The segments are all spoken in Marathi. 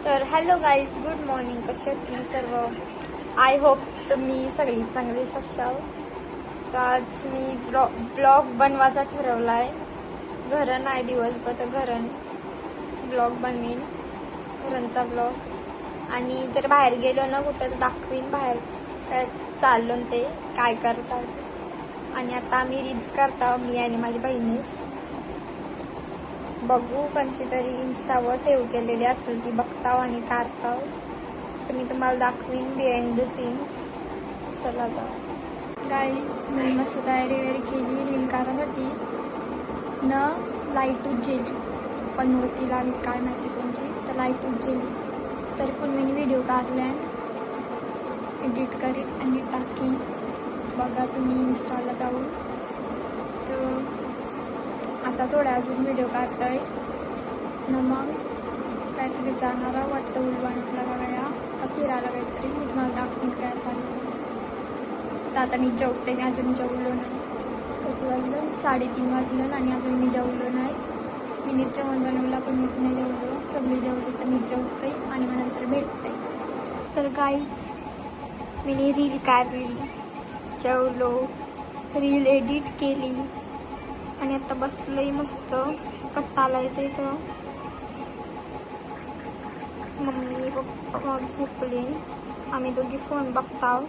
तर हॅलो गाईज, गुड मॉर्निंग. कसे आहेत तुम्ही सर्व? आय होप तुम्ही सगळी चांगलीच असाल. तर आज मी ब्लॉग बनवायचा ठरवला आहे. घरं नाही दिवसभर, तर घरण ब्लॉग बनवीन, घरांचा ब्लॉग. आणि जर बाहेर गेलो ना कुठं तर दाखवीन बाहेर काय चाललो ते काय करतात. आणि आता आम्ही रील्स करतो, मी आणि माझी बहिणीस. बघू कोणची तरी इंस्टावर सेव्ह केलेली असेल ती बघताव आणि काढताव. तर मी तुम्हाला दाखवीन बिहाइंड द सीन्स. चला जाऊ गाईज. मी मस्त तयारी वगैरे केली रील काढायसाठी. न लाईट उज्जेली पण होती लावी काय माहिती कोणची, तर लाईट उज्जेली. तरी पण मी व्हिडिओ काढल्या, एडिट करीत आणि टाकीन. बघा तुम्ही इंस्टाला जाऊन. तर आता थोड्या अजून व्हिडिओ काढतोय न मग काहीतरी जाणारा वाटतं उलवाणीला बघायला का फिरायला काहीतरी. मी तुम्हाला दाखवीन काय चालू. तर आता मी जेवते, मी अजून जेवलो नाही. किती वाजलं? 3:30 वाजलं आणि अजून मी जेवलो नाही. मी जेवण बनवलं पण मीच नाही जेवलो. सगळी जेवली तर मी जेवते आणि मग नंतर भेटते. तर गाईच मी रील काढली, जेवलो, रील एडिट केली आणि आता बसलंय मस्त. कट्टाला येते तर मम्मी पप्पा झोपले, आम्ही दोघी फोन बघताव.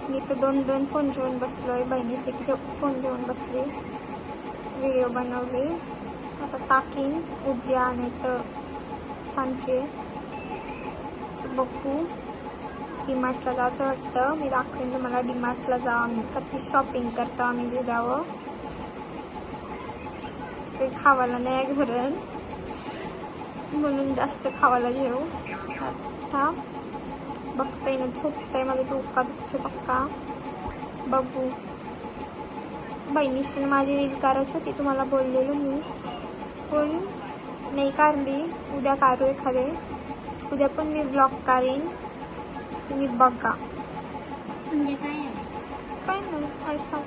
मी तर दोन फोन घेऊन बसलोय, बहिणीस एक फोन घेऊन बसले. व्हिडिओ बनवले. आता टाकीन उद्या नाही तर सांचे. बघू. डीमार्टला जायचं वाटतं, मी दाखवेन तुम्हाला. डीमार्टला जा, आम्ही कधी शॉपिंग करतो आम्ही गेल्यावर. ते खावायला नाही घरून म्हणून जास्त खावायला घेऊ. आता बघताय ना, झोपतंय माझं डोका दुखते पक्का. बघू. बहिणीशी माझी रील काढायची होती, तुम्हाला बोललेलो मी, पण नाही काढली. उद्या काढू एखादे. उद्या पण मी ब्लॉग काढीन, तुम्ही बघा. म्हणजे काय नाही ऐसा.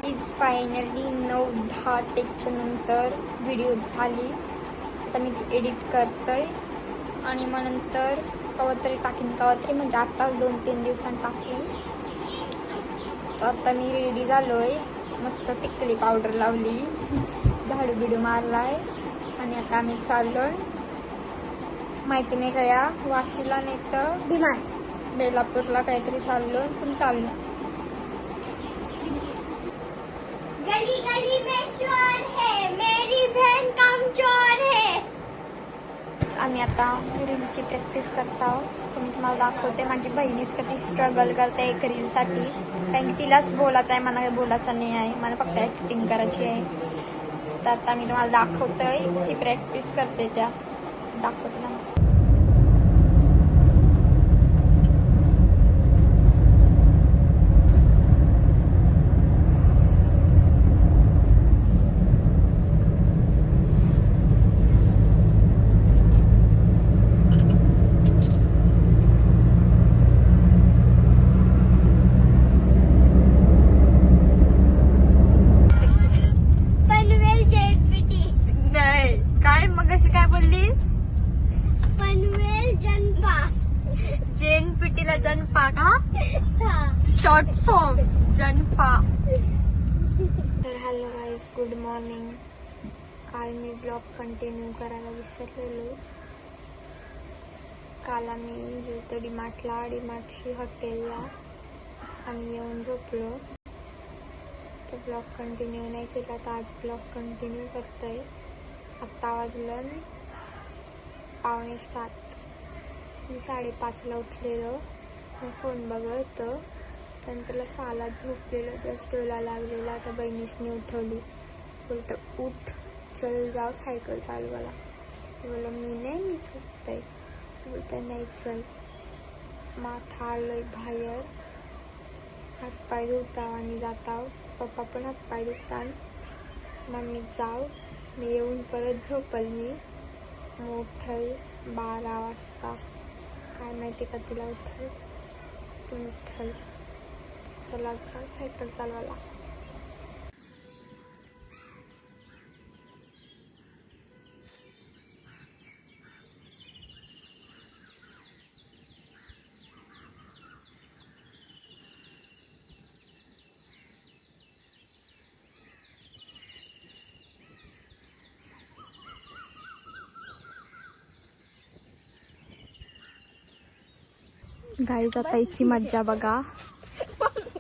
इज फायनली 9-10 टेकच्या नंतर व्हिडिओ झाली. आता मी ती एडिट करतोय आणि मग नंतर कवतरी टाकीन. कवतरी म्हणजे आता 2-3 दिवसांनी टाकीन. तर आता मी रेडी झालोय, मस्त टिकली पावडर लावली, झाडू बिडू मारलाय आणि आता आम्ही चाललोय माहिती नाही कया वाशीला नाही तर बेलापूरला काहीतरी चाललो. पण चाललो. गली गली में शोर है, मेरी बहन कमजोर है. आम्ही आता रीलची प्रॅक्टिस करतो. तुम्ही तुम्हाला दाखवते माझी बहिणीच कधी स्ट्रगल करते एक रीलसाठी. कारण की तिलाच बोलायचं आहे, मला काही बोलायचं नाही आहे, मला फक्त ॲक्टिंग करायची आहे. तर आता मी तुम्हाला दाखवतोय, ती प्रॅक्टिस करते, त्या दाखवते ना. जेनपीटीला जनपा का शॉर्ट फॉर्म जनपा. तर हॅलो गाईज, गुड मॉर्निंग. काल मी ब्लॉग कंटिन्यू करायला विसरलेलो. काल आम्ही गेलो डीमार्टला, डीमार्टची हॉटेलला आणि येऊन झोपलो. तर ब्लॉग कंटिन्यू नाही केला, तर आज ब्लॉग कंटिन्यू करतोय. आत्ता वाजलं 6:45. मी 5:30ला उठलेलो, मग फोन बघत. नंतरला 6ला झोपलेलं, तर स्टोला लागलेला. तर बहिणीसनी उठवली, बोलतं उठ चल जाऊ सायकल चालवायला. बोललं मी नाही, मी झोपतंय. बोलतं नाही चल. माथा आलोय बाहेर, हातपाय धुताव आणि जाताव. पप्पा पण हातपाय धुतात. मग मी जाऊ, मी येऊन परत झोपल. मी उठल 12 वाजता. काय माहिती का तिला उठल, पण उठल. चला जा सायकल चालवायला. गाईज आता हिची मज्जा बघा.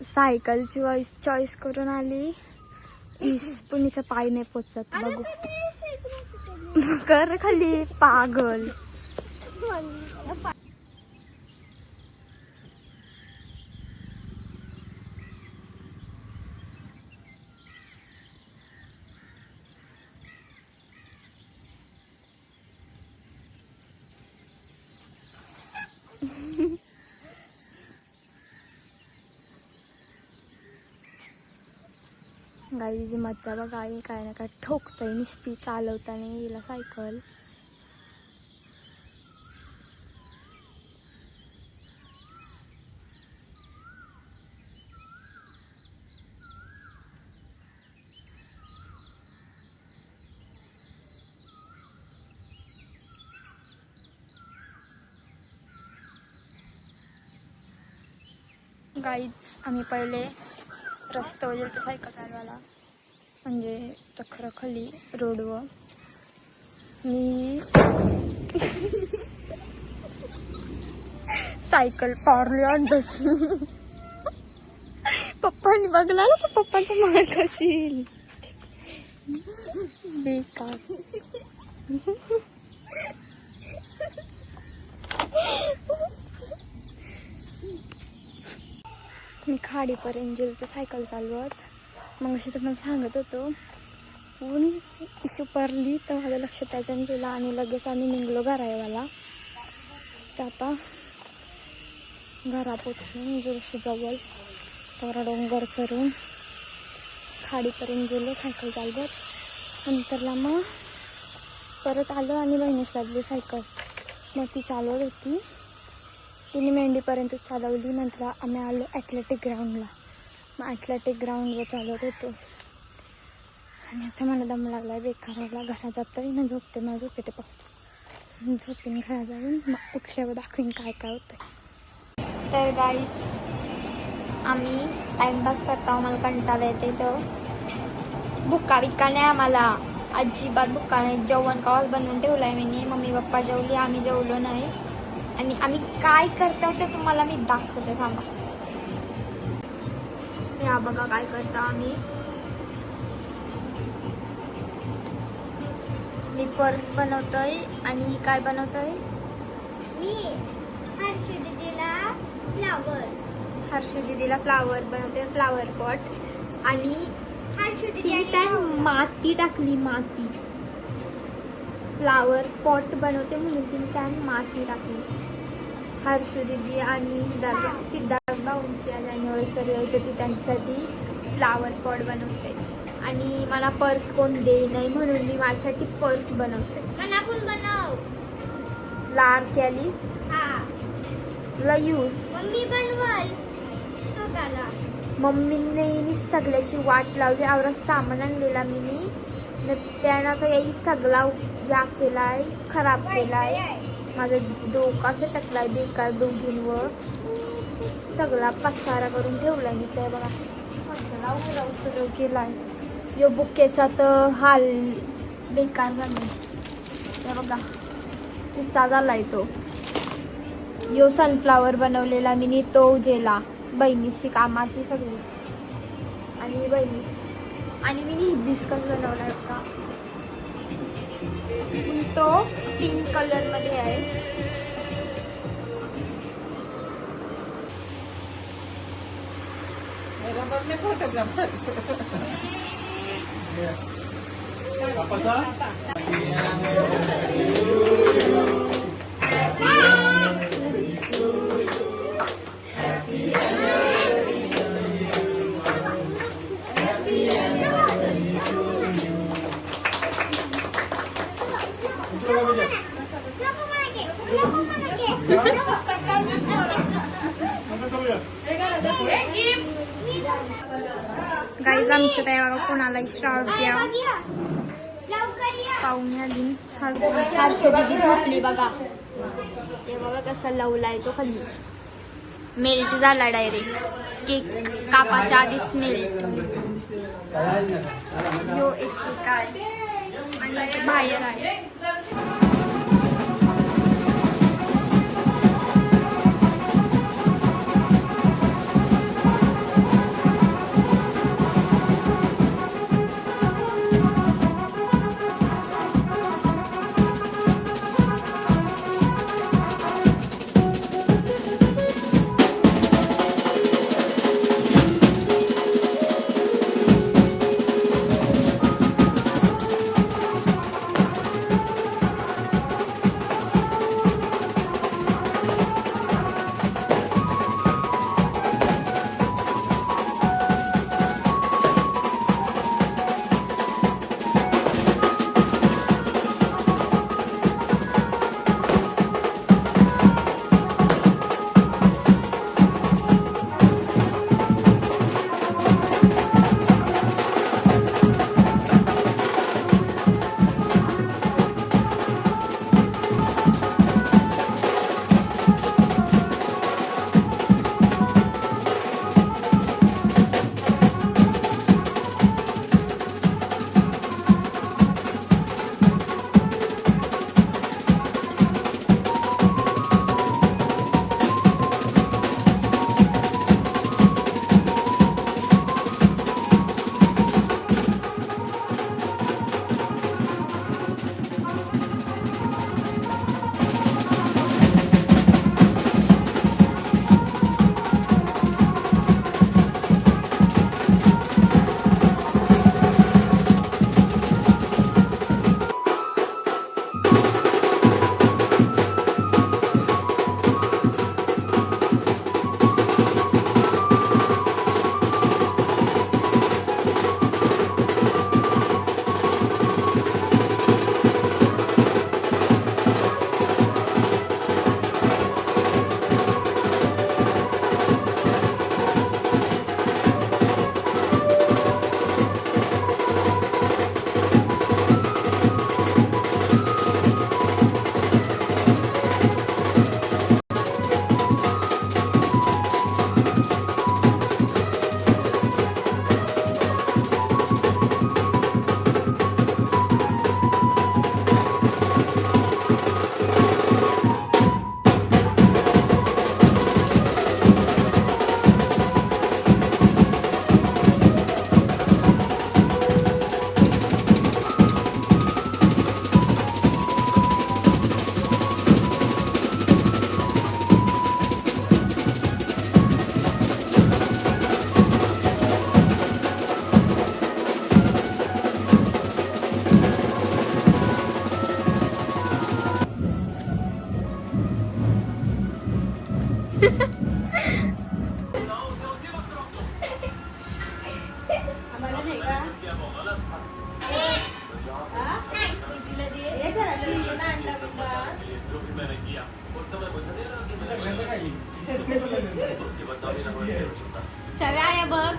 सायकल चॉईस करून आली. पुणीचा पाय नाही पोचत. बघू कर खाली पागल. गाईची मज्जा बघा. आई काय ना काय ठोकतय नुसती चालवताना हिला सायकल. गाईज आम्ही पहिले रस्त्यावर गेलो सायकल चालवायला, म्हणजे रखरखली रोडवर. मी सायकल पारली आणि बसली. पप्पांनी बघला ना तर पप्पांचा मार कशी येईल बेकार. मी खाडीपर्यंत गेलो तर सायकल चालवत. मग अशी तर मला सांगत होतो ऊन इशू पडली तर माझं लक्ष त्याच्याने गेलं आणि लगेच आम्ही निघलो घरायवाला. तर आता घरा पोचून जोशी जवळ थोडा डोंगर चढून खाडीपर्यंत गेलो सायकल चालवत. नंतरला मग परत आलो आणि बहिणीच लागली सायकल. मग ती चालवत होती, तिने मेंढीपर्यंत चालवली. नंतर आम्ही आलो ॲथलेटिक ग्राउंडला. मग ॲथलेटिक ग्राउंडवर चालवत होतो आणि आता मला दम लागला बेकारायला. घरात जातो ना झोपते. मला झोप येते फक्त. झोपेन घरात जाऊन मग उठल्यावर दाखवीन काय काय होतं. तर गाईच आम्ही टाइमपास करतो. आम्हाला कंटाळा येते तर बुक्का बिक्का नाही आम्हाला, अजिबात बुक्का नाही. जेवण कावाच बनवून ठेवलं आहे मी. मम्मी पप्पा जेवली, आम्ही जेवलो नाही. आणि आम्ही काय करतो ते तुम्हाला मी दाखवते थांबा. या बघा काय करतो आम्ही. मी पर्स बनवतोय आणि काय बनवतोय मी हर्षू दीदीला फ्लावर बनवते. Flower pot. आणि हर्षू तिने काय माती टाकली. माती फ्लावर पॉट बनवते म्हणून तिने काय माती टाकली. हर्षू दीदी आणि सिद्धार्थ भाऊंची आज अॅनिव्हर्सरी आहे तर ती त्यांच्यासाठी फ्लावर पॉट बनवते. आणि मला पर्स कोण दे नाही म्हणून मी माझ्यासाठी पर्स बनवते. मला पण बनव. लार कॅलिस हा लयूस. मम्मी बनवाल स्वतःला. मम्मीने सगळ्याची वाट लावली. आवरा सामान आणलेला मी त्यानं तर याही सगळा या केलाय, खराब केलाय. माझा डोका असं टकलाय बेकार दोघींवर. सगळा पसारा करून ठेवलाय मी. ते बघा सगळा उरव केलाय. यो बुकेचा तर हाल बेकार झालाय. ते बघा किस्सा झालाय तो. यो सनफ्लावर बनवलेला मी तो उजेला बहिणीशी कामाची सगळी. आणि बहिणीस आणि मी हिबिस्कस बनवलाय का तो पिंक कलर मध्ये आहे. गाईज आमच्या त्या बघा कोणाला श्रावण द्या पाहुणे आली. हर्षू दीदी झोपली बघा. ते बघा कसा लवलाय तो खाली. मेल्ट झाला डायरेक्ट. केक कापाच्या आधीच मेल्ट. यो एक केक आहे आणि बाहेर आहे. शव्या आहे बघ.